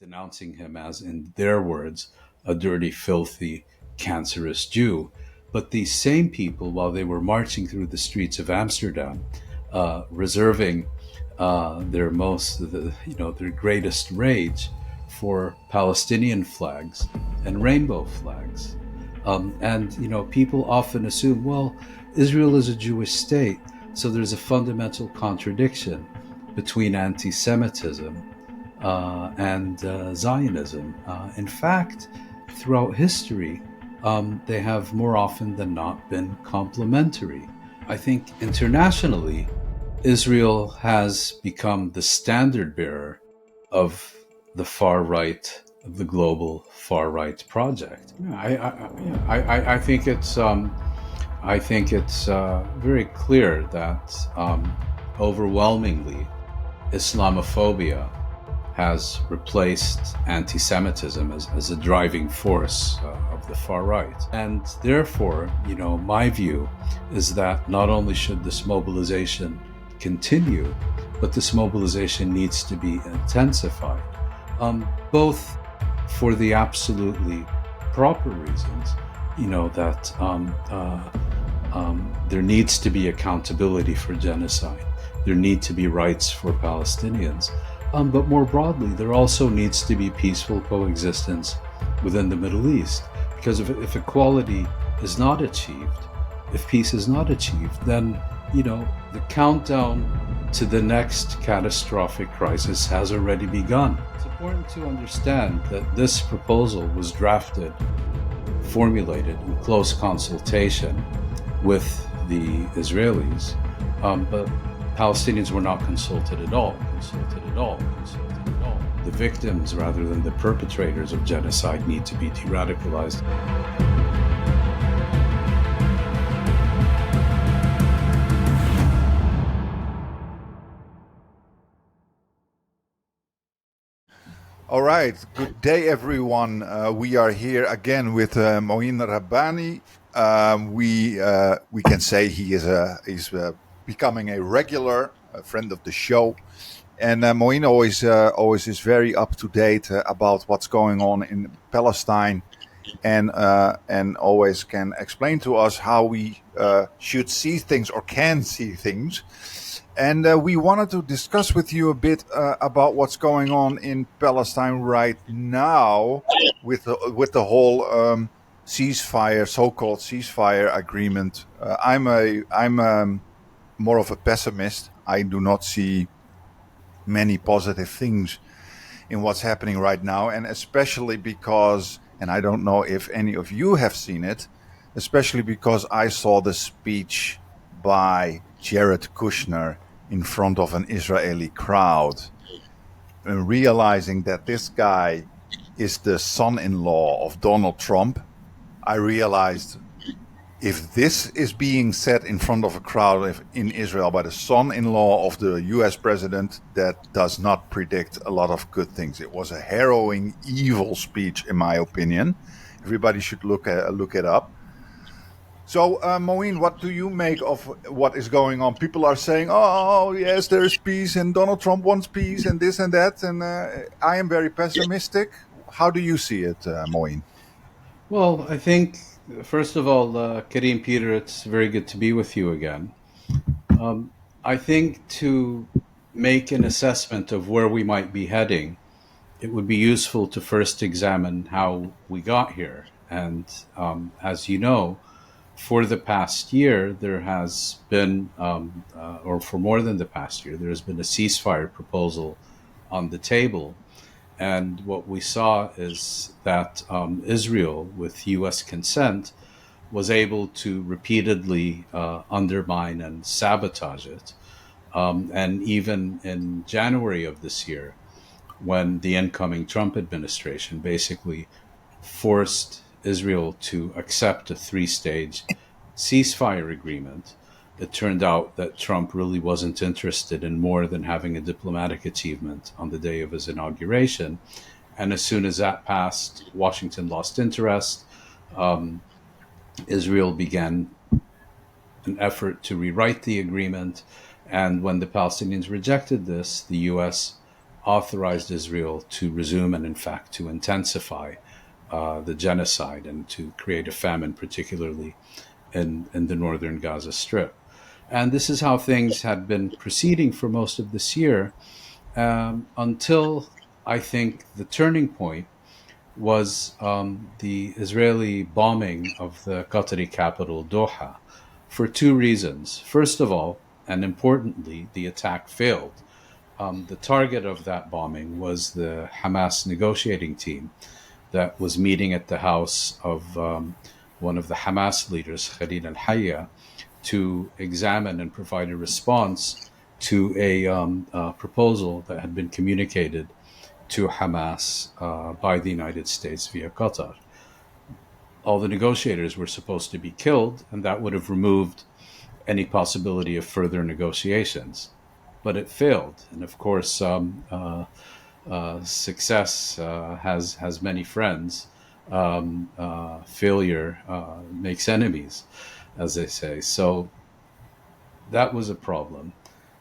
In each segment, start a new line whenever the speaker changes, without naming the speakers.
denouncing him as, in their words, a dirty, filthy, cancerous Jew. But these same people, while they were marching through the streets of Amsterdam, reserving their greatest rage for Palestinian flags and rainbow flags. People often assume, well, Israel is a Jewish state, so there's a fundamental contradiction between anti-Semitism and Zionism. In fact, throughout history, they have more often than not been complementary. I think internationally, Israel has become the standard bearer of the far right, of the global far right project. I think it's very clear that overwhelmingly Islamophobia has replaced anti-Semitism as a driving force of the far right. And therefore, my view is that not only should this mobilization continue, but this mobilization needs to be intensified, both for the absolutely proper reasons, that there needs to be accountability for genocide. There need to be rights for Palestinians. But more broadly, there also needs to be peaceful coexistence within the Middle East. Because if equality is not achieved, if peace is not achieved, then, the countdown to the next catastrophic crisis has already begun. It's important to understand that this proposal was drafted, formulated in close consultation with the Israelis, but Palestinians were not consulted at all. The victims, rather than the perpetrators of genocide, need to be de-radicalized.
All right. Good day, everyone. We are here again with Mouin Rabbani. We can say he is becoming a regular friend of the show, and Mouin always is very up to date about what's going on in Palestine, and always can explain to us how we should see things or can see things. And we wanted to discuss with you a bit about what's going on in Palestine right now with the whole ceasefire, so-called ceasefire agreement. I'm more of a pessimist. I do not see many positive things in what's happening right now, and especially because, and I don't know if any of you have seen it, especially because I saw the speech by Jared Kushner in front of an Israeli crowd, and realizing that this guy is the son-in-law of Donald Trump. I realized, if this is being said in front of a crowd in Israel by the son-in-law of the US president, that does not predict a lot of good things. It was a harrowing, evil speech, in my opinion. Everybody should look it up. So, Mouin, what do you make of what is going on? People are saying, oh, yes, there is peace, and Donald Trump wants peace, and this and that. And I am very pessimistic. How do you see it, Mouin?
Well, I think, first of all, Karim, Peter, it's very good to be with you again. I think to make an assessment of where we might be heading, it would be useful to first examine how we got here. And as you know, for the past year, there has been, or for more than the past year, there has been a ceasefire proposal on the table. And what we saw is that Israel, with US consent, was able to repeatedly undermine and sabotage it. And even in January of this year, when the incoming Trump administration basically forced Israel to accept a three-stage ceasefire agreement, it turned out that Trump really wasn't interested in more than having a diplomatic achievement on the day of his inauguration. And as soon as that passed, Washington lost interest. Israel began an effort to rewrite the agreement. And when the Palestinians rejected this, the US authorized Israel to resume and, in fact, to intensify the genocide and to create a famine, particularly in the northern Gaza Strip. And this is how things had been proceeding for most of this year, until I think the turning point was the Israeli bombing of the Qatari capital, Doha, for two reasons. First of all, and importantly, the attack failed. The target of that bombing was the Hamas negotiating team that was meeting at the house of one of the Hamas leaders, Khalil al Hayya, to examine and provide a response to a proposal that had been communicated to Hamas by the United States via Qatar. All the negotiators were supposed to be killed, and that would have removed any possibility of further negotiations. But it failed, and of course, success has many friends. Failure makes enemies, as they say. So that was a problem.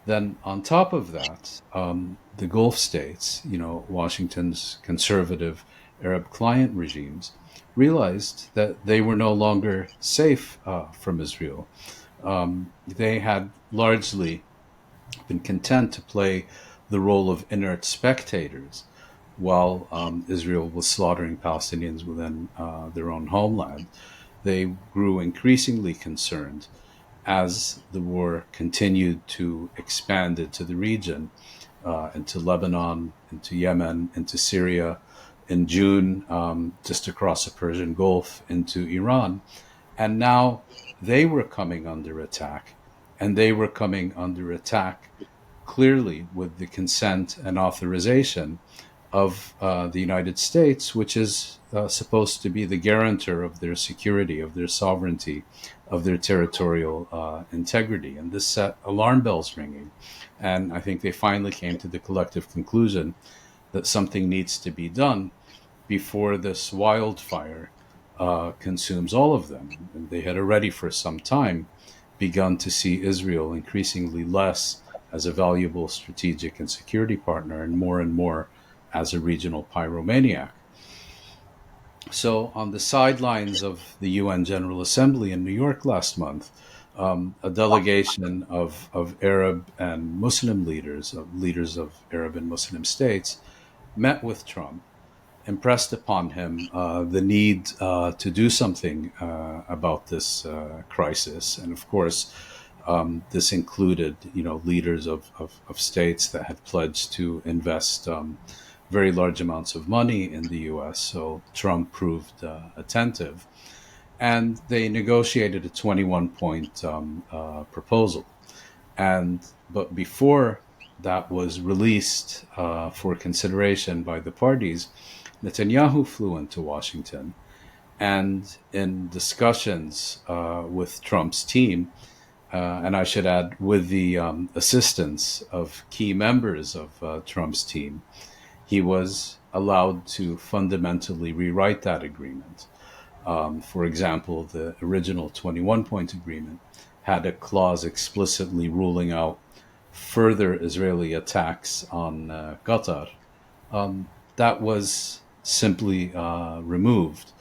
Then, on top of that, the Gulf states, Washington's conservative Arab client regimes, realized that they were no longer safe from Israel. They had largely been content to play the role of inert spectators while Israel was slaughtering Palestinians within their own homeland. They grew increasingly concerned as the war continued to expand into the region, into Lebanon, into Yemen, into Syria, in June, just across the Persian Gulf, into Iran. And now they were coming under attack, and they were coming under attack clearly with the consent and authorization of the United States, which is supposed to be the guarantor of their security, of their sovereignty, of their territorial integrity. And this set alarm bells ringing. And I think they finally came to the collective conclusion that something needs to be done before this wildfire consumes all of them. And they had already, for some time, begun to see Israel increasingly less as a valuable strategic and security partner and more as a regional pyromaniac. So, on the sidelines of the UN General Assembly in New York last month, a delegation of Arab and Muslim leaders, of Arab and Muslim states, met with Trump, impressed upon him the need to do something about this crisis. And of course, this included, leaders of states that had pledged to invest very large amounts of money in the U.S. So Trump proved attentive, and they negotiated a 21-point proposal. But before that was released for consideration by the parties, Netanyahu flew into Washington, and in discussions with Trump's team, and I should add, with the assistance of key members of Trump's team, he was allowed to fundamentally rewrite that agreement. For example, the original 21-point agreement had a clause explicitly ruling out further Israeli attacks on Qatar. That was simply removed.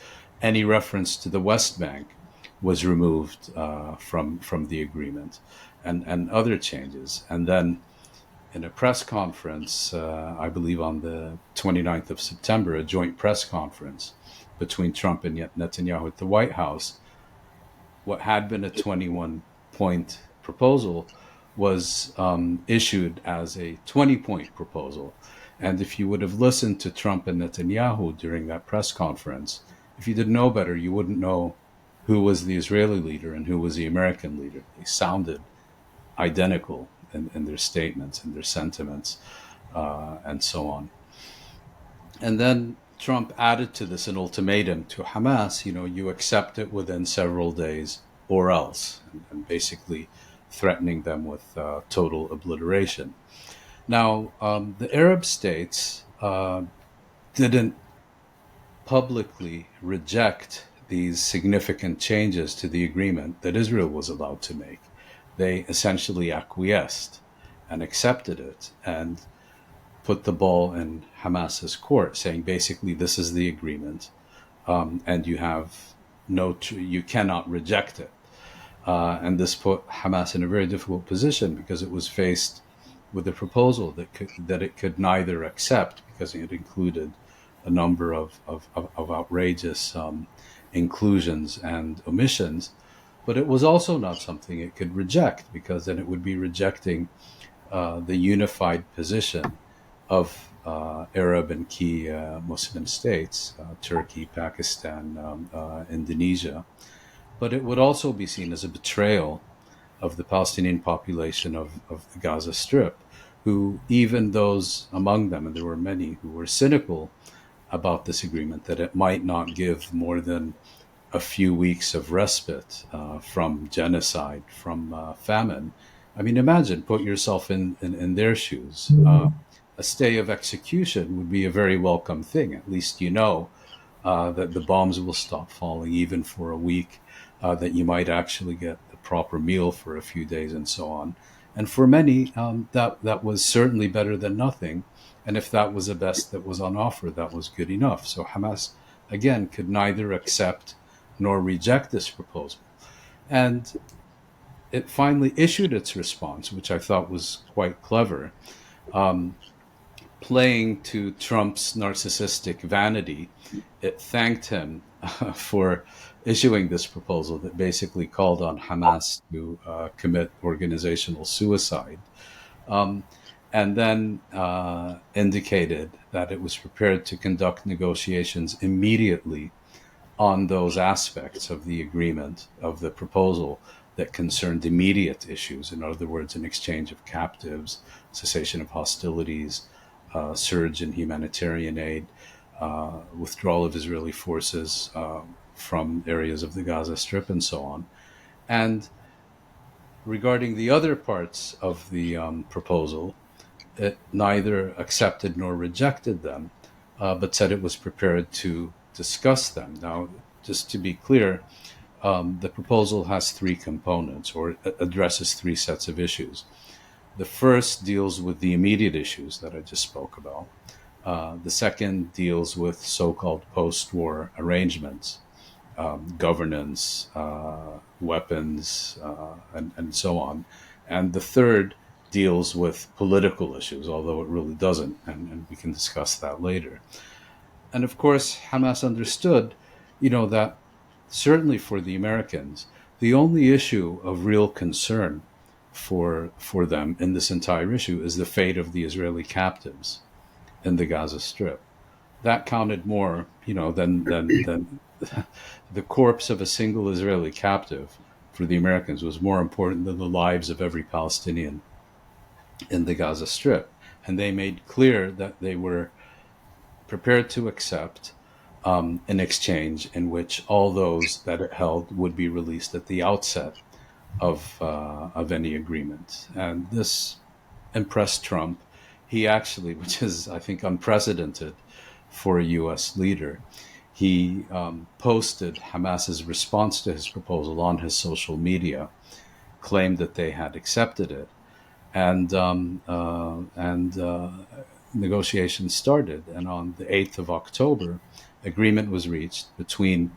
Any reference to the West Bank was removed from the agreement, and other changes. And then in a press conference, I believe on the 29th of September, a joint press conference between Trump and Netanyahu at the White House, what had been a 21-point proposal was issued as a 20-point proposal. And if you would have listened to Trump and Netanyahu during that press conference, if you didn't know better, you wouldn't know who was the Israeli leader and who was the American leader. They sounded identical in their statements and their sentiments, and so on. And then Trump added to this an ultimatum to Hamas, you accept it within several days or else, and basically threatening them with total obliteration. Now, the Arab states didn't publicly reject these significant changes to the agreement that Israel was allowed to make. They essentially acquiesced and accepted it. And put the ball in Hamas's court, saying basically this is the agreement, and you have you cannot reject it. And this put Hamas in a very difficult position because it was faced with a proposal that it could neither accept because it included a number of outrageous inclusions and omissions, but it was also not something it could reject because then it would be rejecting the unified position of Arab and key Muslim states, Turkey, Pakistan, Indonesia. But it would also be seen as a betrayal of the Palestinian population of the Gaza Strip, who, even those among them, and there were many who were cynical about this agreement, that it might not give more than a few weeks of respite from genocide, from famine. I mean, imagine, put yourself in their shoes. A stay of execution would be a very welcome thing. At least you know that the bombs will stop falling even for a week, that you might actually get the proper meal for a few days, and so on. And for many, that was certainly better than nothing. And if that was the best that was on offer, that was good enough. So Hamas, again, could neither accept nor reject this proposal. And it finally issued its response, which I thought was quite clever, playing to Trump's narcissistic vanity. It thanked him for issuing this proposal that basically called on Hamas to commit organizational suicide, um, and then indicated that it was prepared to conduct negotiations immediately on those aspects of the agreement, of the proposal that concerned immediate issues. In other words, an exchange of captives, cessation of hostilities, surge in humanitarian aid, withdrawal of Israeli forces from areas of the Gaza Strip, and so on. And regarding the other parts of the proposal, it neither accepted nor rejected them, but said it was prepared to discuss them. Now, just to be clear, the proposal has three components, or addresses three sets of issues. The first deals with the immediate issues that I just spoke about. The second deals with so-called post-war arrangements, governance, weapons, and so on. And the third deals with political issues, although it really doesn't, and we can discuss that later. And of course, Hamas understood, that certainly for the Americans, the only issue of real concern for them in this entire issue is the fate of the Israeli captives in the Gaza Strip. That counted more, than the corpse of a single Israeli captive for the Americans was more important than the lives of every Palestinian in the Gaza Strip. And they made clear that they were prepared to accept an exchange in which all those that it held would be released at the outset of any agreement. And this impressed Trump. He actually, which is I think unprecedented for a U.S. leader, he posted Hamas's response to his proposal on his social media, claimed that they had accepted it, and negotiations started. And on the 8th of October, agreement was reached between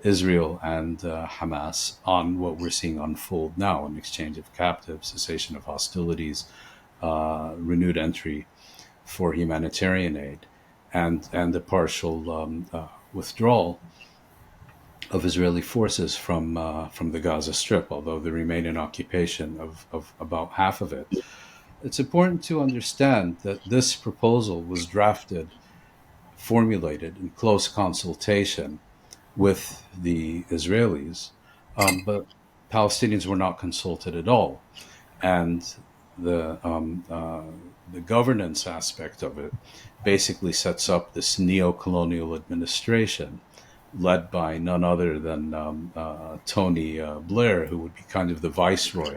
Israel and Hamas on what we're seeing unfold now: an exchange of captives, cessation of hostilities, renewed entry for humanitarian aid, and the partial withdrawal of Israeli forces from the Gaza Strip, although they remain in occupation of about half of it. It's important to understand that this proposal was drafted, formulated in close consultation with the Israelis, but Palestinians were not consulted at all, and the the governance aspect of it basically sets up this neo-colonial administration led by none other than Tony Blair, who would be kind of the viceroy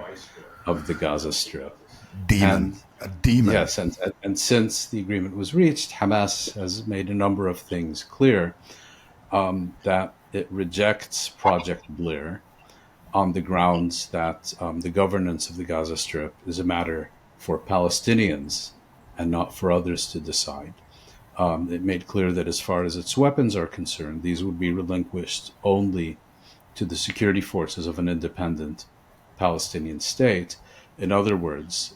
of the Gaza Strip.
Demon,
And
a demon.
yes, and since the agreement was reached, Hamas has made a number of things clear, that it rejects Project Blair on the grounds that the governance of the Gaza Strip is a matter for Palestinians and not for others to decide. It made clear that as far as its weapons are concerned, these would be relinquished only to the security forces of an independent Palestinian state. In other words,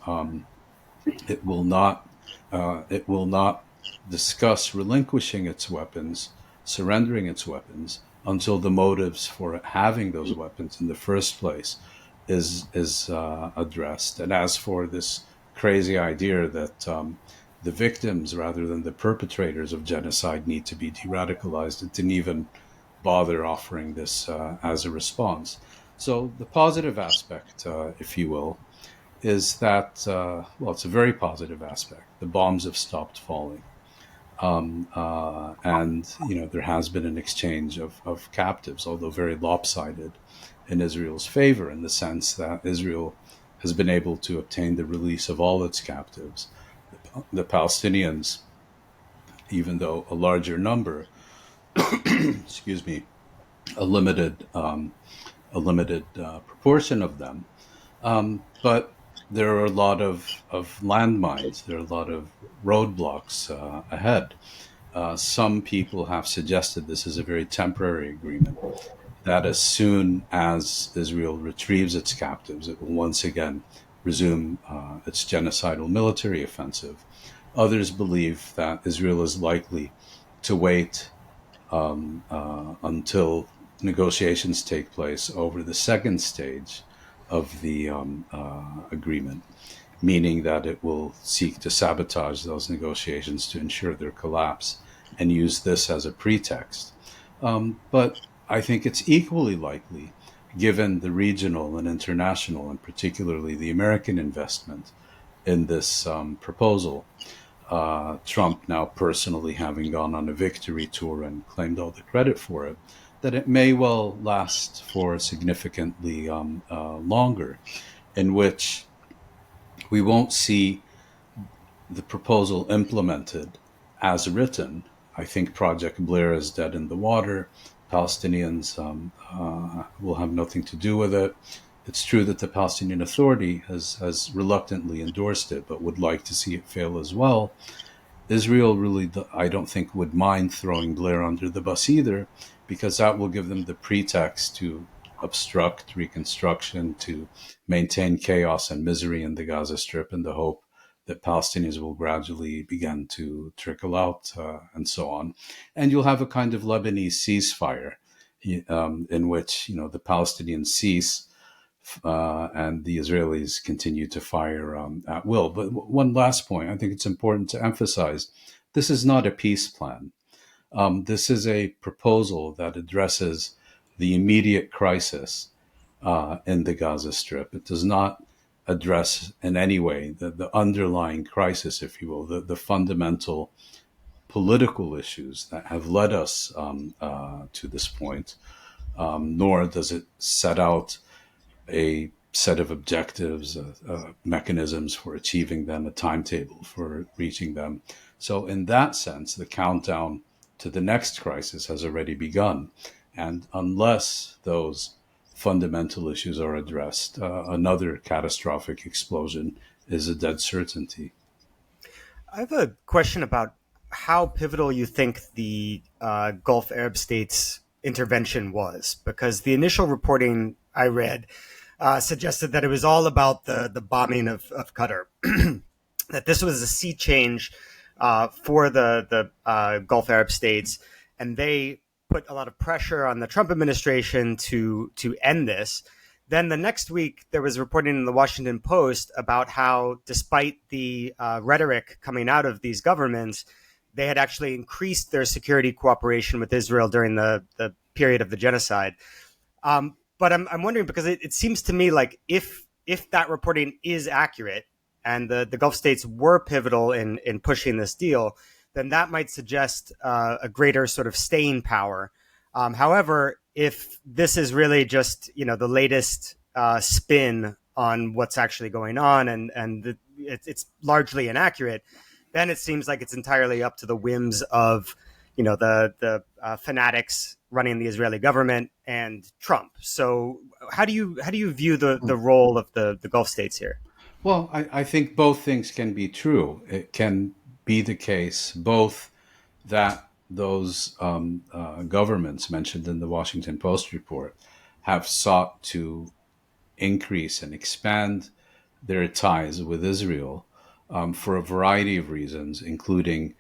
it will not it will not discuss relinquishing its weapons, surrendering its weapons until the motives for having those weapons in the first place is addressed. And as for this crazy idea that the victims rather than the perpetrators of genocide need to be de-radicalized, it didn't even bother offering this as a response. So the positive aspect, if you will, is that well, it's a very positive aspect. The bombs have stopped falling, and there has been an exchange of captives, although very lopsided, in Israel's favor, in the sense that Israel has been able to obtain the release of all its captives. The Palestinians, even though a larger number, excuse me, a limited proportion of them, but there are a lot of landmines. There are a lot of roadblocks ahead. Some people have suggested this is a very temporary agreement, that as soon as Israel retrieves its captives, it will once again resume its genocidal military offensive. Others believe that Israel is likely to wait until negotiations take place over the second stage of the agreement, meaning that it will seek to sabotage those negotiations to ensure their collapse and use this as a pretext. But I think it's equally likely, given the regional and international, and particularly the American investment in this proposal, Trump now personally having gone on a victory tour and claimed all the credit for it, that it may well last for significantly longer, in which we won't see the proposal implemented as written. I think Project Blair is dead in the water. Palestinians will have nothing to do with it. It's true that the Palestinian Authority has reluctantly endorsed it, but would like to see it fail as well. Israel really, I don't think, would mind throwing Blair under the bus either, because that will give them the pretext to obstruct reconstruction, to maintain chaos and misery in the Gaza Strip in the hope that Palestinians will gradually begin to trickle out and so on. And you'll have a kind of Lebanese ceasefire in which, the Palestinians cease and the Israelis continue to fire at will. But one last point, I think it's important to emphasize, this is not a peace plan. This is a proposal that addresses the immediate crisis in the Gaza Strip. It does not address in any way the underlying crisis, if you will, the fundamental political issues that have led us to this point, nor does it set out a set of objectives, mechanisms for achieving them, a timetable for reaching them. So, in that sense, the countdown to the next crisis has already begun. And unless those fundamental issues are addressed, another catastrophic explosion is a dead certainty.
I have a question about how pivotal you think the Gulf Arab states intervention was, because the initial reporting I read suggested that it was all about the bombing of Qatar, that this was a sea change for the Gulf Arab states, and they put a lot of pressure on the Trump administration to end this. Then the next week, there was reporting in the Washington Post about how, despite the rhetoric coming out of these governments, they had actually increased their security cooperation with Israel during the period of the genocide. But I'm wondering, because it seems to me like if that reporting is accurate and the Gulf states were pivotal in pushing this deal, then that might suggest a greater sort of staying power. However, if this is really just the latest spin on what's actually going on, and it's largely inaccurate, then it seems like it's entirely up to the whims of the fanatics running the Israeli government and Trump. So how do you view the role of the Gulf states here?
Well, I think both things can be true. It can be the case both that those governments mentioned in the Washington Post report have sought to increase and expand their ties with Israel for a variety of reasons, including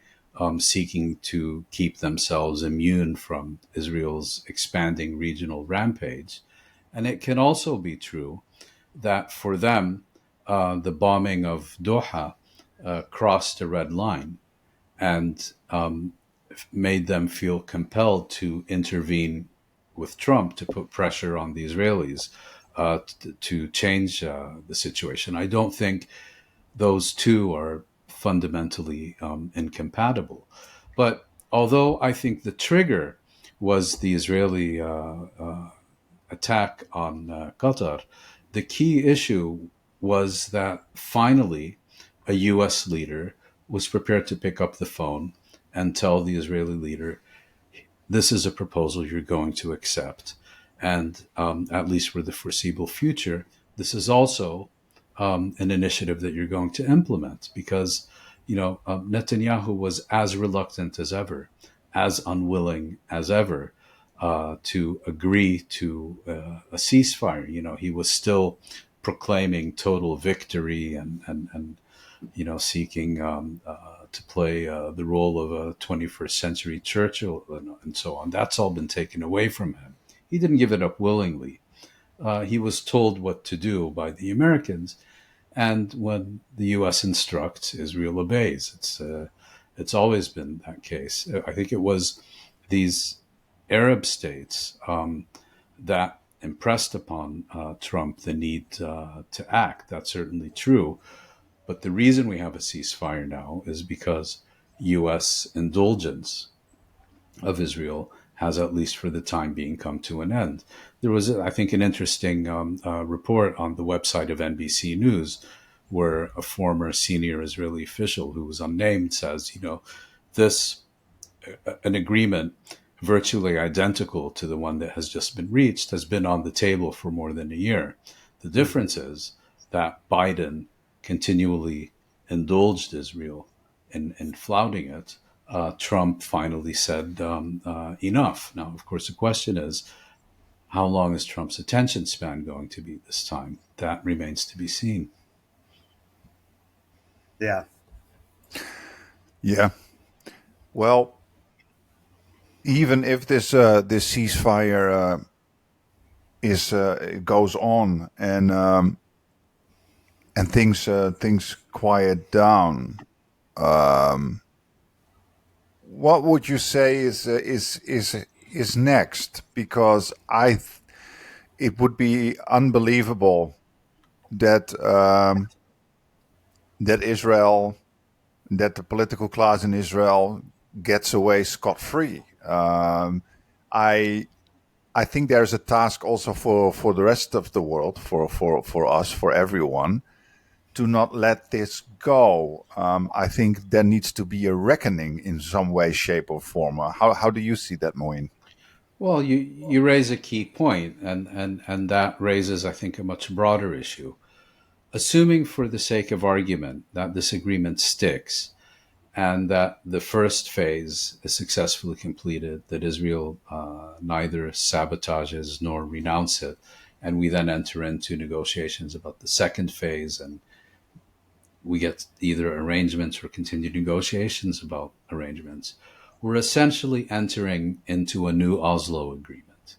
seeking to keep themselves immune from Israel's expanding regional rampage. And it can also be true that for them, the bombing of Doha crossed a red line and made them feel compelled to intervene with Trump to put pressure on the Israelis to change the situation. I don't think those two are fundamentally incompatible. But although I think the trigger was the Israeli attack on Qatar, the key issue was that finally a US leader was prepared to pick up the phone and tell the Israeli leader, this is a proposal you're going to accept. And at least for the foreseeable future, this is also an initiative that you're going to implement because, Netanyahu was as reluctant as ever, as unwilling as ever to agree to a ceasefire. He was still proclaiming total victory and seeking to play the role of a 21st century Churchill and so on. That's all been taken away from him. He didn't give it up willingly. He was told what to do by the Americans, and when the U.S. instructs, Israel obeys. It's always been that case. I think it was these Arab states that impressed upon Trump the need to act. That's certainly true. But the reason we have a ceasefire now is because U.S. indulgence of Israel has, at least for the time being, come to an end. There was, I think, an interesting report on the website of NBC News where a former senior Israeli official who was unnamed says, this an agreement virtually identical to the one that has just been reached has been on the table for more than a year. The difference is that Biden continually indulged Israel in flouting it. Trump finally said enough. Now, of course, the question is, how long is Trump's attention span going to be this time? That remains to be seen.
Yeah.
Yeah. Well, even if this ceasefire is goes on and things quiet down, what would you say is next? Because it would be unbelievable that that Israel, that the political class in Israel gets away scot-free. I think there's a task also for the rest of the world, for us, for everyone, to not let this go. I think there needs to be a reckoning in some way, shape, or form. How do you see that, Mouin?
Well, you raise a key point, and that raises, I think, a much broader issue. Assuming, for the sake of argument, that this agreement sticks and that the first phase is successfully completed, that Israel neither sabotages nor renounce it, and we then enter into negotiations about the second phase, and we get either arrangements or continued negotiations about arrangements, we're essentially entering into a new Oslo agreement,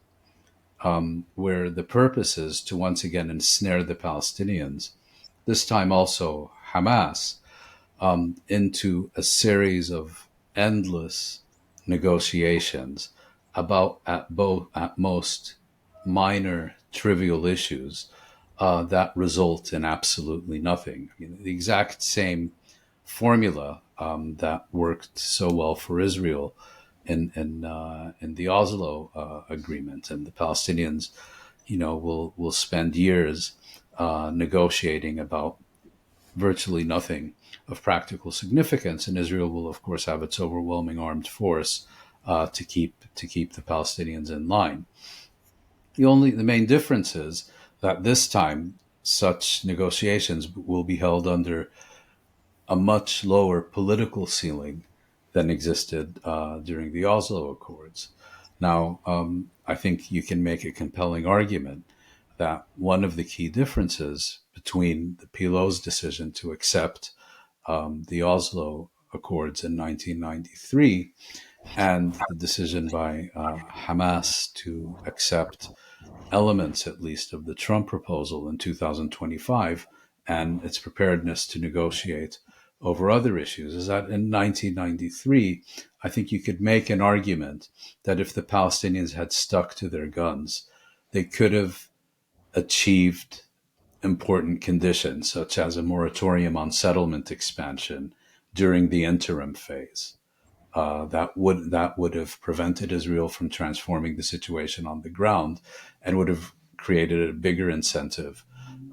where the purpose is to once again ensnare the Palestinians, this time also Hamas, into a series of endless negotiations about at most minor trivial issues that result in absolutely nothing. I mean, the exact same formula that worked so well for Israel in the Oslo agreement, and the Palestinians, will spend years negotiating about virtually nothing of practical significance, and Israel will, of course, have its overwhelming armed force to keep the Palestinians in line. The main difference is that this time such negotiations will be held under a much lower political ceiling than existed during the Oslo Accords. Now, I think you can make a compelling argument that one of the key differences between the PLO's decision to accept the Oslo Accords in 1993 and the decision by Hamas to accept elements, at least, of the Trump proposal in 2025 and its preparedness to negotiate over other issues is that in 1993, I think you could make an argument that if the Palestinians had stuck to their guns, they could have achieved important conditions, such as a moratorium on settlement expansion during the interim phase. That would have prevented Israel from transforming the situation on the ground, and would have created a bigger incentive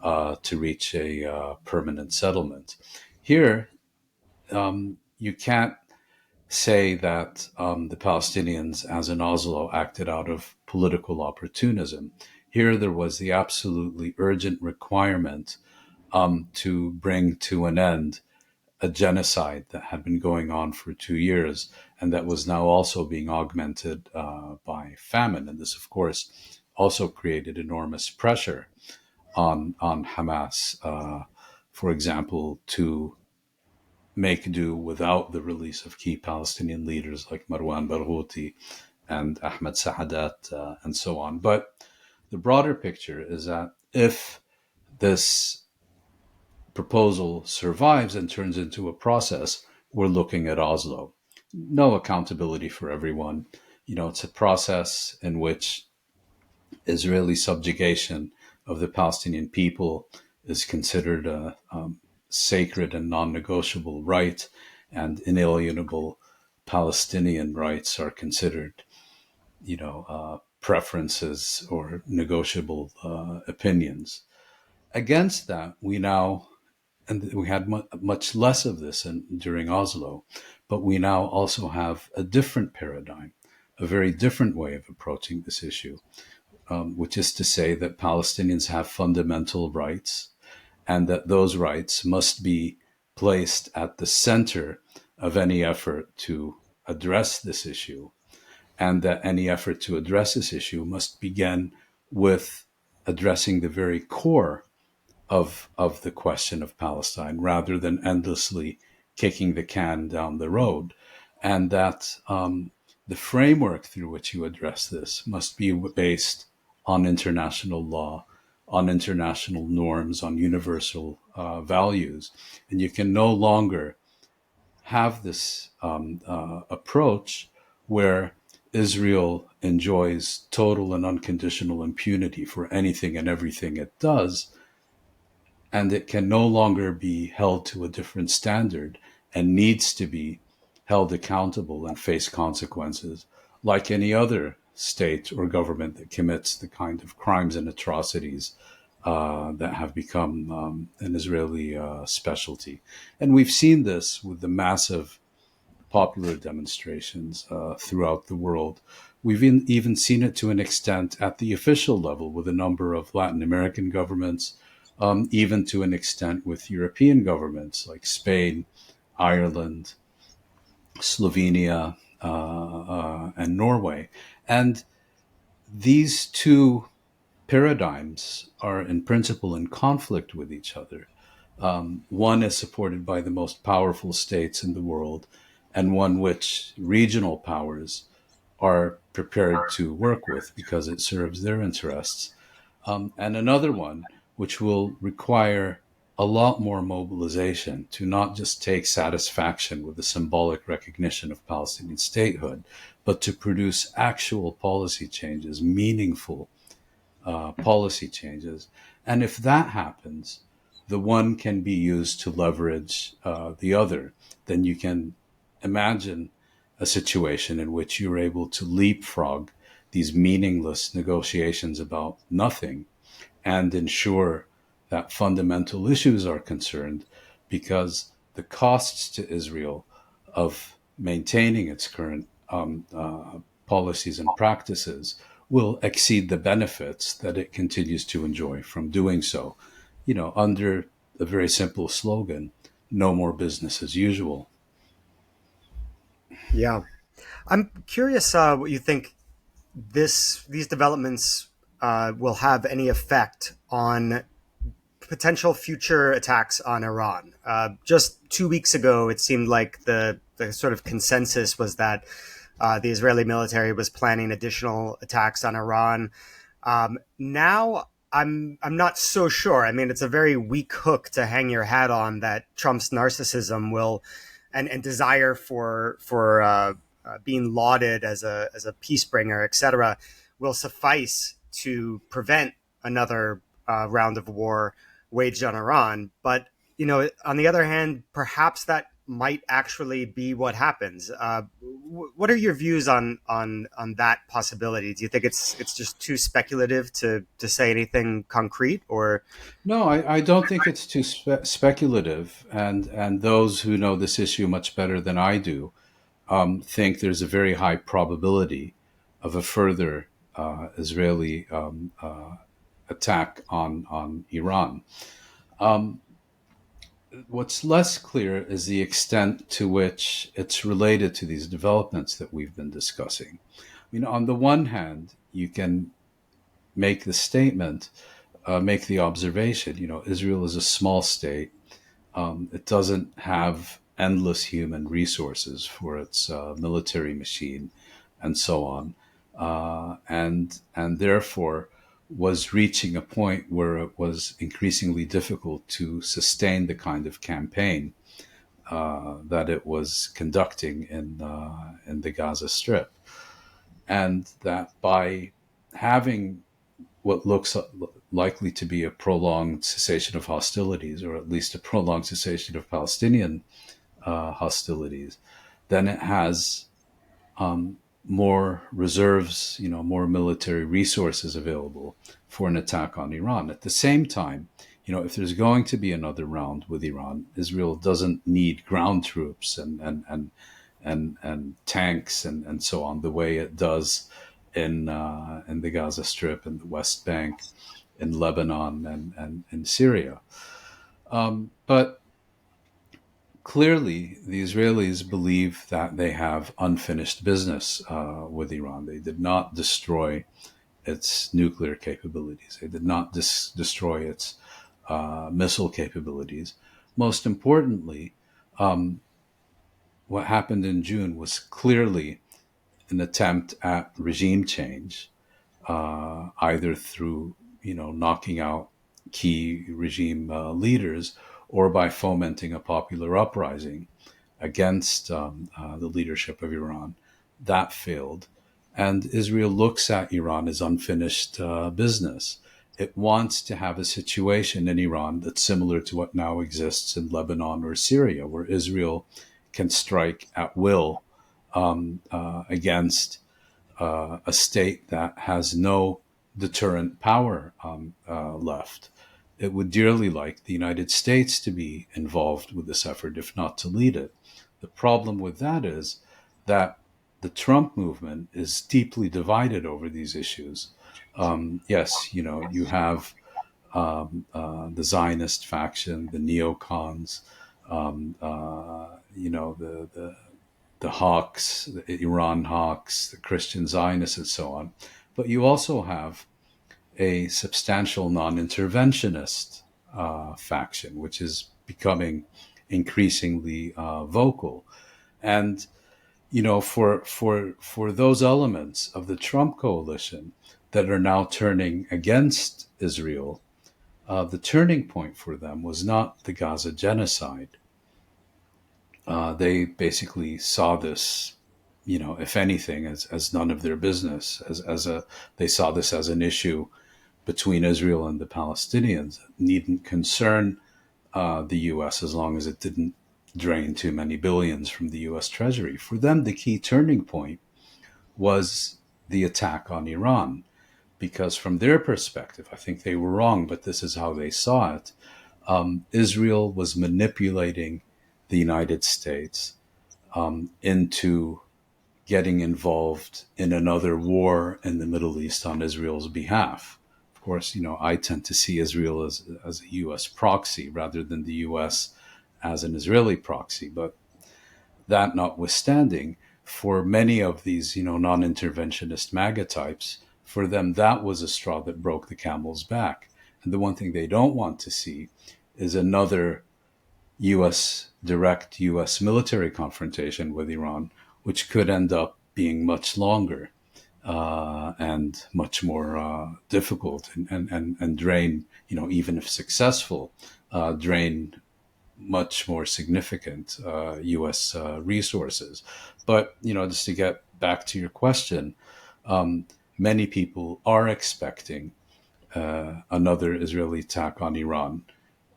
to reach a permanent settlement. Here, you can't say that the Palestinians, as in Oslo, acted out of political opportunism. Here, there was the absolutely urgent requirement to bring to an end a genocide that had been going on for 2 years and that was now also being augmented by famine. And this, of course, also created enormous pressure on Hamas, for example, to make do without the release of key Palestinian leaders like Marwan Barghouti and Ahmed Saadat and so on. But the broader picture is that if this proposal survives and turns into a process, we're looking at Oslo. No accountability for everyone. It's a process in which Israeli subjugation of the Palestinian people is considered a sacred and non-negotiable right, and inalienable Palestinian rights are considered, preferences or negotiable opinions. Against that, we had much less of this during Oslo, but we now also have a different paradigm, a very different way of approaching this issue, which is to say that Palestinians have fundamental rights and that those rights must be placed at the center of any effort to address this issue, and that any effort to address this issue must begin with addressing the very core of the question of Palestine, rather than endlessly kicking the can down the road, and that the framework through which you address this must be based on international law, on international norms, on universal values, and you can no longer have this approach where Israel enjoys total and unconditional impunity for anything and everything it does, and it can no longer be held to a different standard and needs to be held accountable and face consequences like any other state or government that commits the kind of crimes and atrocities that have become an Israeli specialty. And we've seen this with the massive popular demonstrations throughout the world. We've even seen it to an extent at the official level with a number of Latin American governments, even to an extent with European governments like Spain, Ireland, Slovenia, and Norway. And these two paradigms are in principle in conflict with each other. One is supported by the most powerful states in the world, and one which regional powers are prepared to work with because it serves their interests. And another one which will require a lot more mobilization to not just take satisfaction with the symbolic recognition of Palestinian statehood, but to produce actual policy changes, meaningful policy changes. And if that happens, the one can be used to leverage the other. Then you can imagine a situation in which you're able to leapfrog these meaningless negotiations about nothing and ensure that fundamental issues are concerned, because the costs to Israel of maintaining its current policies and practices will exceed the benefits that it continues to enjoy from doing so. under a very simple slogan: no more business as usual.
Yeah. I'm curious what you think these developments will have any effect on potential future attacks on Iran. Just 2 weeks ago, it seemed like the sort of consensus was that the Israeli military was planning additional attacks on Iran. Now, I'm not so sure. I mean, it's a very weak hook to hang your hat on that Trump's narcissism will and desire for being lauded as a peace bringer, etc., will suffice to prevent another round of war waged on Iran. But on the other hand, perhaps that might actually be what happens. What are your views on that possibility? Do you think it's just too speculative to say anything concrete, or
No, I don't think it's too speculative, and those who know this issue much better than I do think there's a very high probability of a further Israeli attack on Iran. Um, what's less clear is the extent to which it's related to these developments that we've been discussing. On the one hand, you can make the statement, make the observation, Israel is a small state. It doesn't have endless human resources for its military machine and so on, and therefore was reaching a point where it was increasingly difficult to sustain the kind of campaign that it was conducting in the Gaza Strip, and that by having what looks likely to be a prolonged cessation of hostilities, or at least a prolonged cessation of Palestinian hostilities, then it has more reserves, more military resources available for an attack on Iran. At the same time, if there's going to be another round with Iran, Israel doesn't need ground troops and tanks and so on the way it does in the Gaza Strip and the West Bank, in Lebanon and in Syria. But clearly, the Israelis believe that they have unfinished business with Iran. They did not destroy its nuclear capabilities. They did not destroy its missile capabilities. Most importantly, what happened in June was clearly an attempt at regime change, either through knocking out key regime leaders or by fomenting a popular uprising against the leadership of Iran. That failed, and Israel looks at Iran as unfinished business. It wants to have a situation in Iran that's similar to what now exists in Lebanon or Syria, where Israel can strike at will against a state that has no deterrent power left. It would dearly like the United States to be involved with this effort, if not to lead it. The problem with that is that the Trump movement is deeply divided over these issues. Yes, you have the Zionist faction, the neocons, the hawks, the Iran hawks, the Christian Zionists, and so on. But you also have a substantial non-interventionist faction, which is becoming increasingly vocal. And for those elements of the Trump coalition that are now turning against Israel, the turning point for them was not the Gaza genocide. They basically saw this, if anything, as none of their business. They saw this as an issue between Israel and the Palestinians. It needn't concern the U.S. as long as it didn't drain too many billions from the U.S. Treasury. For them, the key turning point was the attack on Iran, because from their perspective, I think they were wrong, but this is how they saw it. Israel was manipulating the United States into getting involved in another war in the Middle East on Israel's behalf. Of course, I tend to see Israel as a U.S. proxy rather than the U.S. as an Israeli proxy. But that notwithstanding, for many of these, non-interventionist MAGA types, for them, that was a straw that broke the camel's back. And the one thing they don't want to see is another direct U.S. military confrontation with Iran, which could end up being much longer and much more difficult and drain, even if successful, drain much more significant U.S. Resources. But, just to get back to your question, many people are expecting another Israeli attack on Iran,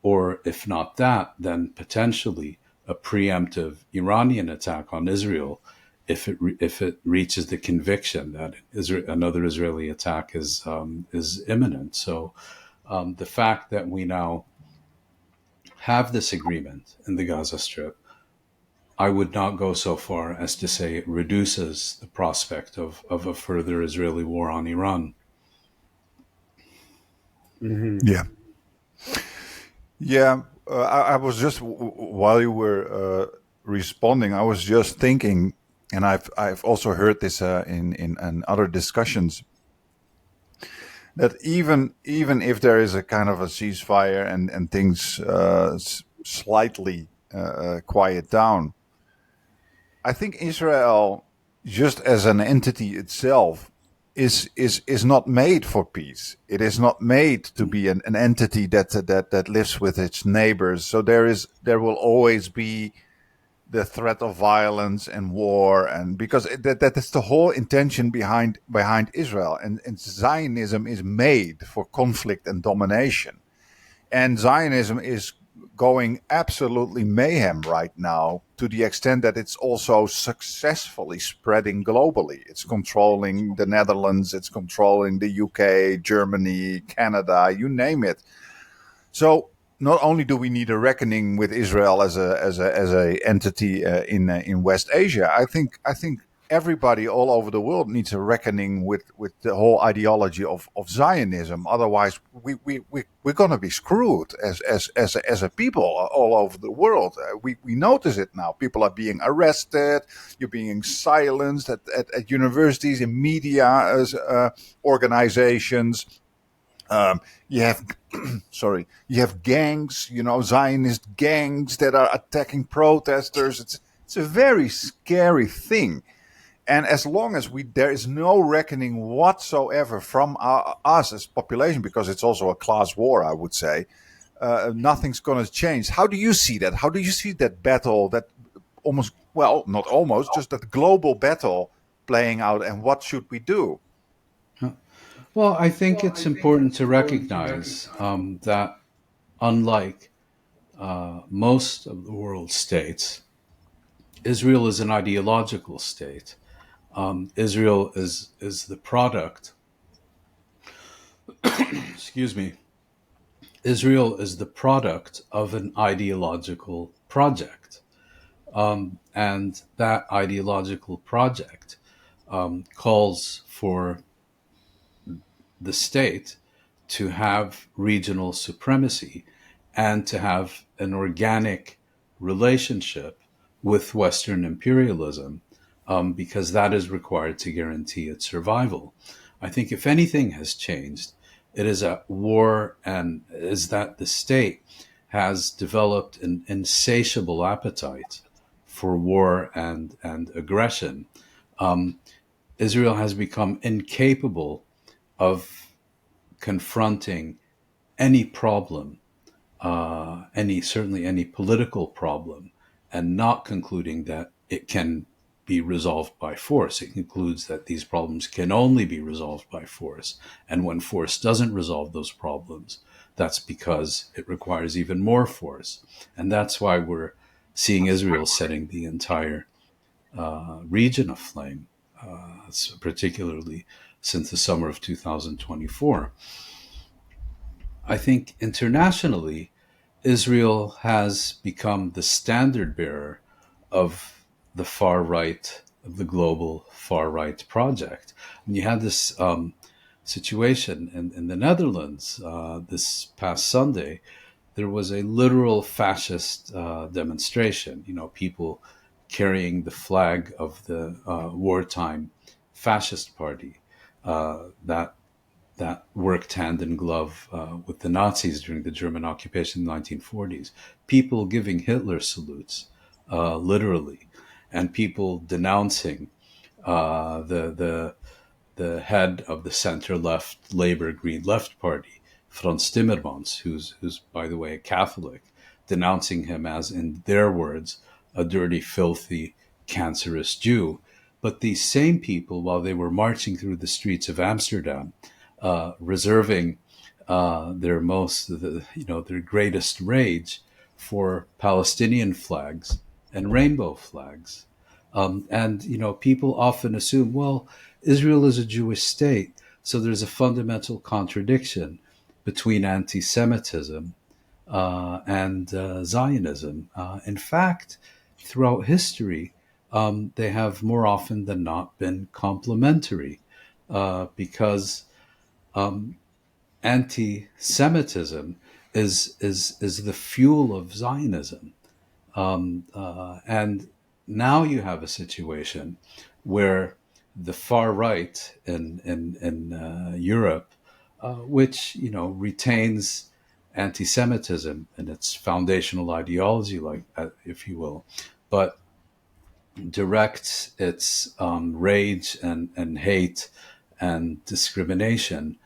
or if not that, then potentially a preemptive Iranian attack on Israel if it reaches the conviction that another Israeli attack is imminent. So the fact that we now have this agreement in the Gaza Strip, I would not go so far as to say it reduces the prospect of a further Israeli war on Iran.
Yeah. Yeah. I was just, while you were responding, I was just thinking, and I've also heard this in other discussions, that even if there is a kind of a ceasefire and things slightly quiet down, I think Israel, just as an entity itself, is not made for peace. It is not made to be an entity that lives with its neighbors. So there will always be the threat of violence and war, and because that is the whole intention behind Israel, and Zionism is made for conflict and domination, and Zionism is going absolutely mayhem right now, to the extent that it's also successfully spreading globally. It's controlling the Netherlands, it's controlling the UK, Germany, Canada, you name it. So not only do we need a reckoning with Israel as a entity in West Asia, I think everybody all over the world needs a reckoning with the whole ideology of Zionism. Otherwise, we're going to be screwed as a people all over the world. We notice it now. People are being arrested. You're being silenced at universities, in media, as organizations. You have, you have gangs, Zionist gangs that are attacking protesters. It's a very scary thing. And as long as there is no reckoning whatsoever from us as population, because it's also a class war, I would say, nothing's going to change. How do you see that? How do you see that battle, that not almost, just that global battle playing out, and what should we do?
Well, I think it's important to recognize that unlike most of the world's states, Israel is an ideological state. Israel is the product. Excuse me. Israel is the product of an ideological project, and that ideological project calls for the state to have regional supremacy and to have an organic relationship with Western imperialism, because that is required to guarantee its survival. I think if anything has changed, it is at war, and is that the state has developed an insatiable appetite for war and aggression. Israel has become incapable of confronting any problem, certainly any political problem, and not concluding that it can be resolved by force. It concludes that these problems can only be resolved by force. And when force doesn't resolve those problems, that's because it requires even more force. And that's why we're seeing Israel setting the entire region aflame, particularly since the summer of 2024. I think internationally, Israel has become the standard bearer of the far right, of the global far right project. And you had this situation. In the Netherlands, this past Sunday, there was a literal fascist demonstration. People carrying the flag of the wartime fascist party that worked hand in glove with the Nazis during the German occupation in the 1940s. People giving Hitler salutes, literally, and people denouncing the head of the center left Labor Green Left Party, Frans Timmermans, who's by the way a Catholic, denouncing him as, in their words, a dirty, filthy, cancerous Jew. But these same people, while they were marching through the streets of Amsterdam, reserving their greatest rage for Palestinian flags and rainbow flags. And people often assume, well, Israel is a Jewish state, so there's a fundamental contradiction between anti-Semitism and Zionism. In fact, throughout history, they have more often than not been complementary, because anti-Semitism is the fuel of Zionism. And now you have a situation where the far right in Europe, which retains anti-Semitism in its foundational ideology, like if you will, but directs its rage and hate and discrimination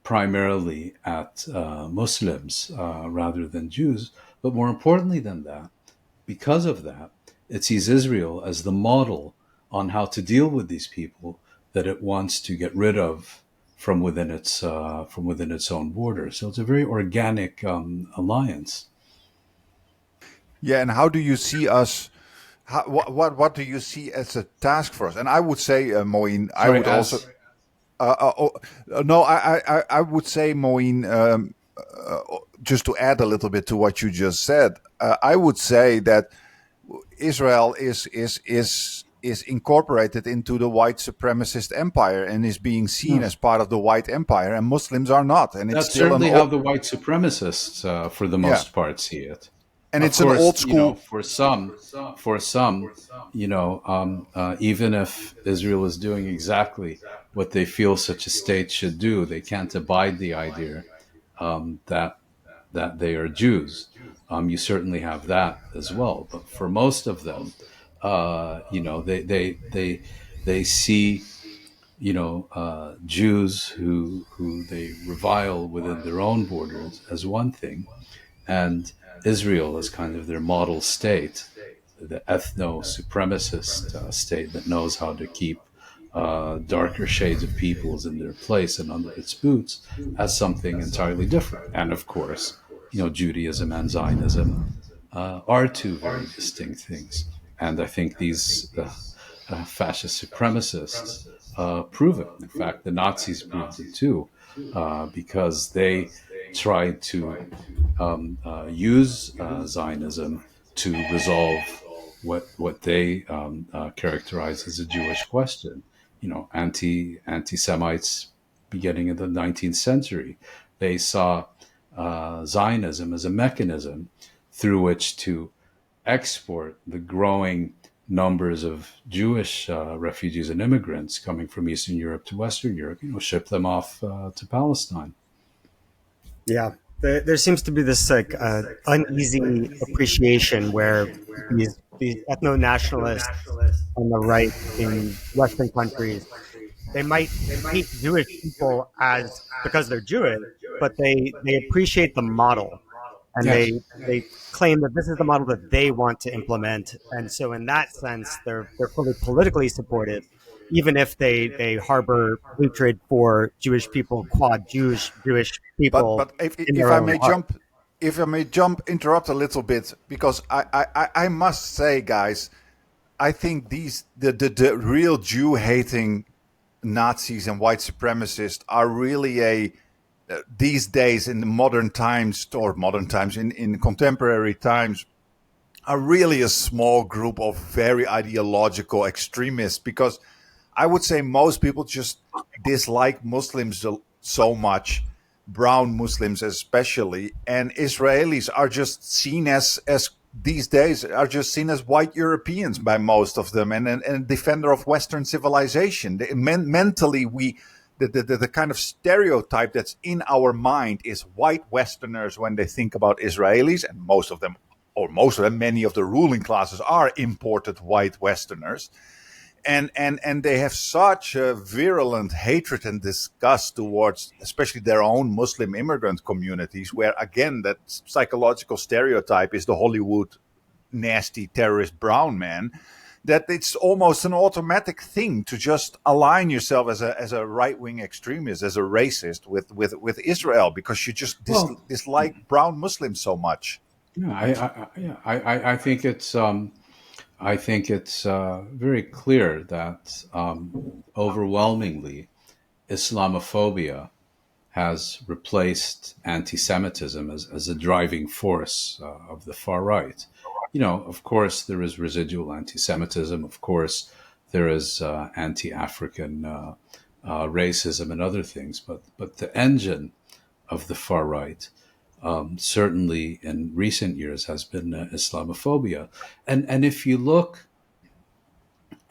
primarily at Muslims rather than Jews. But more importantly than that, because of that, it sees Israel as the model on how to deal with these people that it wants to get rid of from within its own borders. So it's a very organic alliance.
Yeah, and how do you see us? What do you see as a task for us? And I would say, Moin, I
Sorry,
would also. No, I would say, Moin, just to add a little bit to what you just said, I would say that Israel is incorporated into the white supremacist empire and is being seen as part of the white empire, and Muslims are not. And it's
That's
still
certainly how the white supremacists, for the
yeah,
most part, see it.
and
Of
it's an old
course,
school.
for some, even if Israel is doing exactly what they feel such a state should do, they can't abide the idea that they are Jews. You certainly have that as well, but for most of them, they see Jews who they revile within their own borders as one thing, and Israel as kind of their model state, the ethno supremacist state that knows how to keep darker shades of peoples in their place and under its boots, as something entirely different. And of course, Judaism and Zionism are two very distinct things. And I think these fascist supremacists prove it. In fact, the Nazis proved it too, because they tried to use Zionism to resolve what they characterize as a Jewish question. Anti-Semites beginning in the 19th century, they saw Zionism as a mechanism through which to export the growing numbers of Jewish refugees and immigrants coming from Eastern Europe to Western Europe, ship them off to Palestine.
Yeah, there seems to be this like uneasy appreciation where these ethno nationalists on the right in Western countries, they might hate Jewish people as because they're Jewish, but they appreciate the model, and
Yes.
they claim that this is the model that they want to implement, and so in that sense, they're fully politically supportive, even if they harbor hatred for Jewish people, quad Jewish
But
people
but if
in
if
their
I
own
may
heart.
jump, interrupt a little bit, because I must say, guys, I think the real Jew hating Nazis and white supremacists are really these days in the modern times, or modern times in contemporary times, are really a small group of very ideological extremists, because I would say most people just dislike Muslims so much, brown Muslims especially, and Israelis are just seen as these days are just seen as white Europeans by most of them, and a defender of Western civilization. Mentally, we the kind of stereotype that's in our mind is white Westerners when they think about Israelis, and most of them, many of the ruling classes are imported white Westerners, and they have such a virulent hatred and disgust towards especially their own Muslim immigrant communities, where again that psychological stereotype is the Hollywood nasty terrorist brown man, that it's almost an automatic thing to just align yourself as a right wing extremist, as a racist with Israel, because you just
Well,
dislike brown Muslims so much.
yeah, I think it's very clear that overwhelmingly Islamophobia has replaced anti-Semitism as a driving force of the far right. Of course, there is residual anti-Semitism. Of course, there is anti-African racism and other things. But the engine of the far right, certainly in recent years, has been Islamophobia. And if you look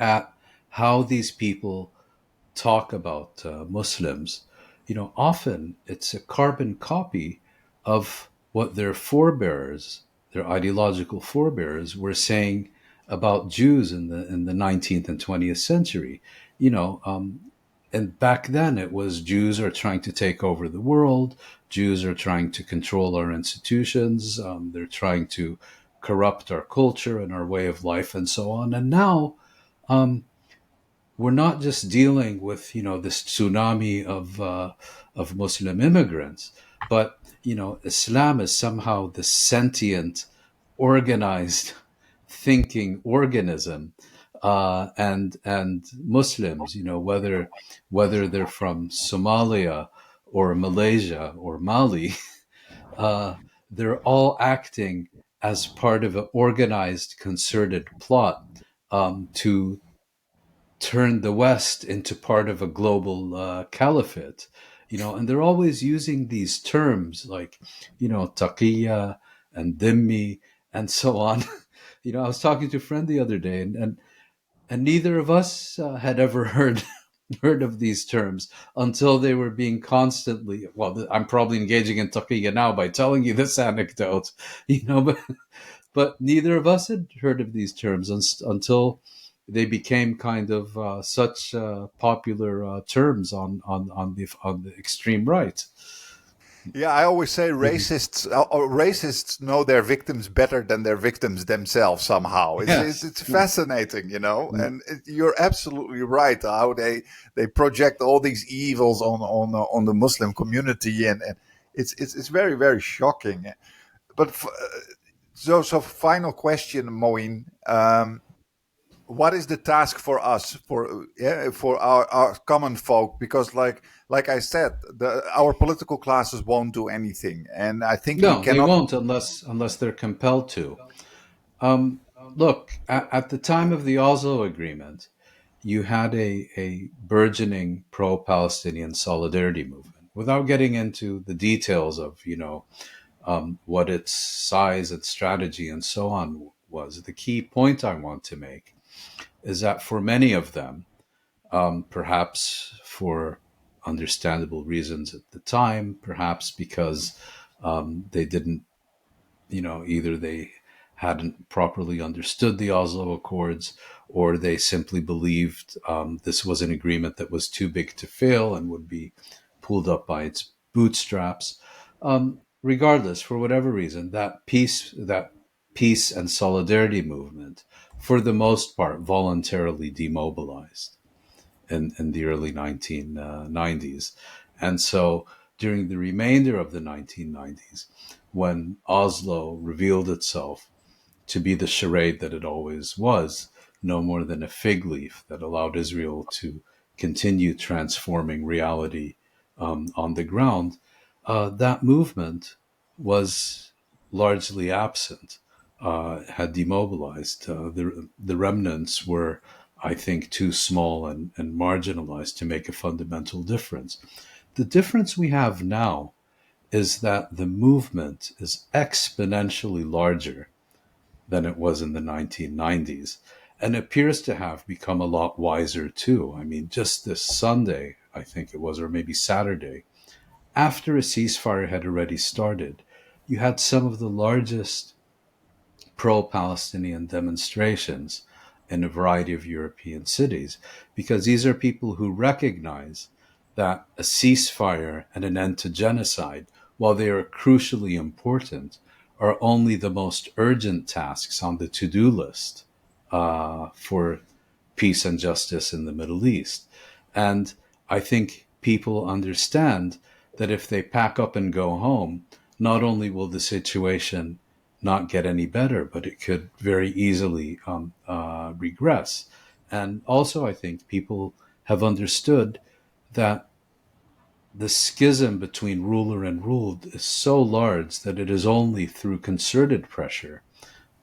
at how these people talk about Muslims, often it's a carbon copy of what their forebears, their ideological forebears, were saying about Jews in the 19th and 20th century. You know, um, and back then it was Jews are trying to take over the world. Jews are trying to control our institutions. They're trying to corrupt our culture and our way of life and so on. And now, um, we're not just dealing with this tsunami of Muslim immigrants, but Islam is somehow the sentient, organized, thinking organism, and Muslims, whether they're from Somalia or Malaysia or Mali, uh, they're all acting as part of an organized, concerted plot to turn the West into part of a global caliphate. And they're always using these terms like, taqiyya and dhimmi and so on. I was talking to a friend the other day, and neither of us had ever heard of these terms until they were being constantly. Well, I'm probably engaging in taqiyya now by telling you this anecdote, but neither of us had heard of these terms until they became kind of such popular terms on the extreme right.
Yeah, I always say
Mhm.
racists know their victims better than their victims themselves somehow. It's,
Yes.
it's
Yeah.
fascinating,
Mm.
and you're absolutely right how they project all these evils on the Muslim community, and it's very very shocking. But so final question, Moin. What is the task for us, for our common folk, because like I said, our political classes won't do anything, and I think we
No, they
cannot.
won't unless they're compelled to. Look, at the time of the Oslo Agreement, you had a burgeoning pro-Palestinian solidarity movement. Without getting into the details of what its size, its strategy, and so on was, the key point I want to make is that for many of them, perhaps for understandable reasons at the time, perhaps because they didn't, either they hadn't properly understood the Oslo Accords, or they simply believed this was an agreement that was too big to fail and would be pulled up by its bootstraps. Regardless, for whatever reason, that peace and solidarity movement, for the most part, voluntarily demobilized in the early 1990s. And so during the remainder of the 1990s, when Oslo revealed itself to be the charade that it always was, no more than a fig leaf that allowed Israel to continue transforming reality on the ground, that movement was largely absent, had demobilized. The remnants were I think, too small and marginalized to make a fundamental difference. The difference we have now is that the movement is exponentially larger than it was in the 1990s and appears to have become a lot wiser too. I mean, just this Sunday, I think it was, or maybe Saturday, after a ceasefire had already started, you had some of the largest pro Palestinian demonstrations in a variety of European cities, because these are people who recognize that a ceasefire and an end to genocide, while they are crucially important, are only the most urgent tasks on the to do list for peace and justice in the Middle East. And I think people understand that if they pack up and go home, not only will the situation not get any better, but it could very easily regress. And also, I think people have understood that the schism between ruler and ruled is so large that it is only through concerted pressure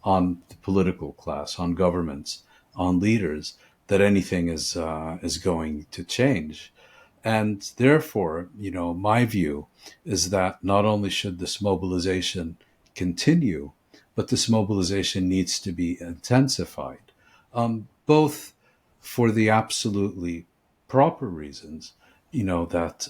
on the political class, on governments, on leaders, that anything is going to change. And therefore, my view is that not only should this mobilization continue, but this mobilization needs to be intensified, both for the absolutely proper reasons, that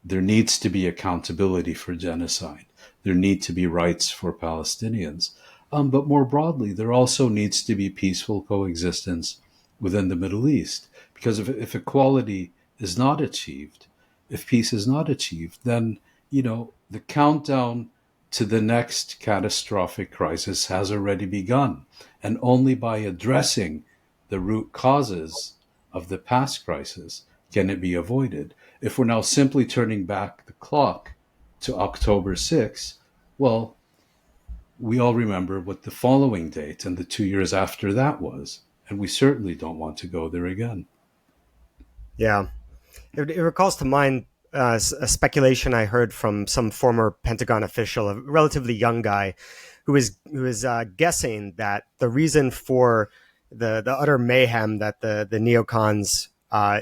there needs to be accountability for genocide. There need to be rights for Palestinians. But more broadly, there also needs to be peaceful coexistence within the Middle East. Because if equality is not achieved, if peace is not achieved, then, the countdown to the next catastrophic crisis has already begun. And only by addressing the root causes of the past crisis can it be avoided. If we're now simply turning back the clock to October 6th, well, we all remember what the following date and the 2 years after that was. And we certainly don't want to go there again.
Yeah. It recalls to mind a speculation I heard from some former Pentagon official, a relatively young guy, who is guessing that the reason for the utter mayhem that the neocons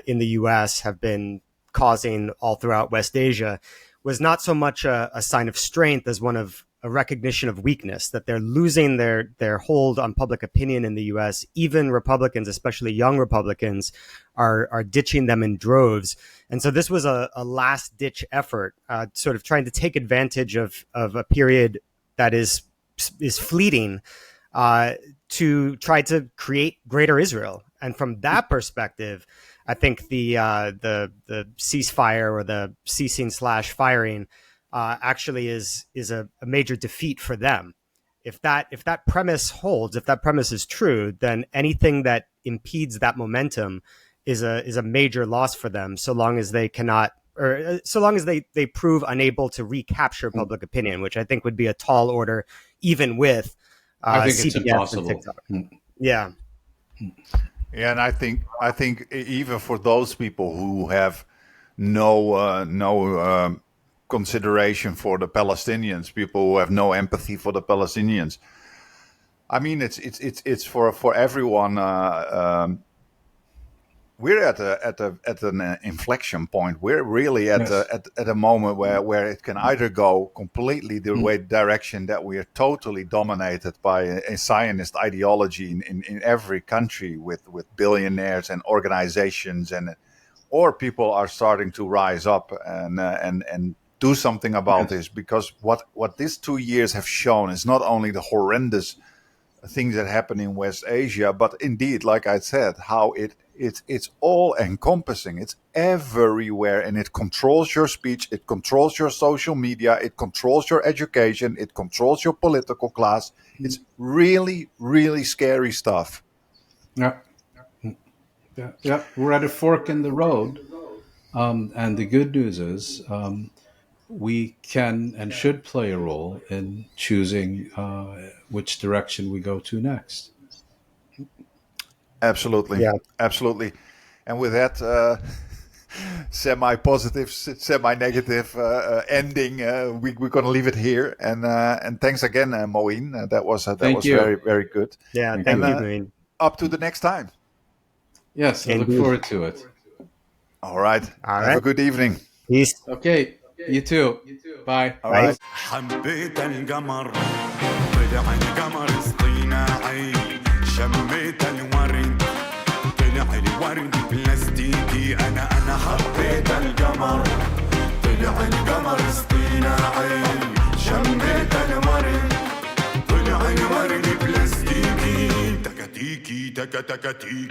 in the U.S. have been causing all throughout West Asia was not so much a sign of strength as one of a recognition of weakness, that they're losing their hold on public opinion in the U.S. Even Republicans, especially young Republicans, are ditching them in droves. And so this was a last ditch effort, sort of trying to take advantage of a period that is fleeting, to try to create greater Israel. And from that perspective, I think the ceasefire, or the ceasing/firing, actually is a major defeat for them. If that premise holds, if that premise is true, then anything that impedes that momentum is a major loss for them, so long as they cannot, or so long as they prove unable to recapture public opinion, which I think would be a tall order, even with
I think it's
CBS
impossible.
and TikTok. Yeah.
Yeah, and I think even for those people who have no consideration for the Palestinians, people who have no empathy for the Palestinians, I mean, it's for everyone. We're at an inflection point. We're really
Yes.
at a moment where it can either go completely the way direction that we are totally dominated by a Zionist ideology in every country with billionaires and organizations, or people are starting to rise up and do something about this, because what these 2 years have shown is not only the horrendous things that happen in West Asia, but indeed, like I said, how it's all encompassing. It's everywhere, and it controls your speech, it controls your social media, it controls your education, it controls your political class. It's really, really scary stuff.
Yeah. Yeah. We're at a fork in the road. And the good news is, we can and should play a role in choosing which direction we go to next.
Absolutely,
Yeah.
absolutely. And with that semi-positive, semi-negative ending, we're going to leave it here. And thanks again, Mouin. That was
Thank you.
very, very good.
Yeah.
Thank
Thank
you.
you, Mouin.
up to the next time.
Yes, I look
Indeed.
forward to it.
All right.
All
Have a
right.
good evening.
Peace.
Okay, you too. Bye.
All right.
حبيت القمر طلع القمر اصطناعي شميت الورد طلع الورد بلاستيكي أنا حبيت القمر طلع القمر اصطناعي شميت الورد طلع الورد بلاستيكي تكتيكي تكتيكي